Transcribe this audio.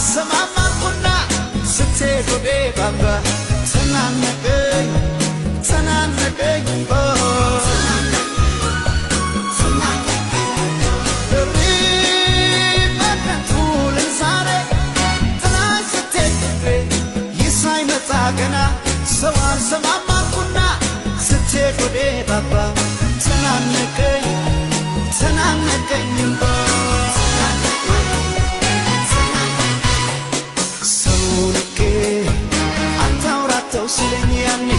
አልሰማማኩና ስትሄድ ወዴ ባባ ተናነቀኝ ተናነቀኝ ገና ሰው አልሰማማኩና ስትሄድ ወዴ ባባ ተናነቀኝ ተናነቀኝ ሰው ንቄ አታውራተው ሲለኝ ያኔ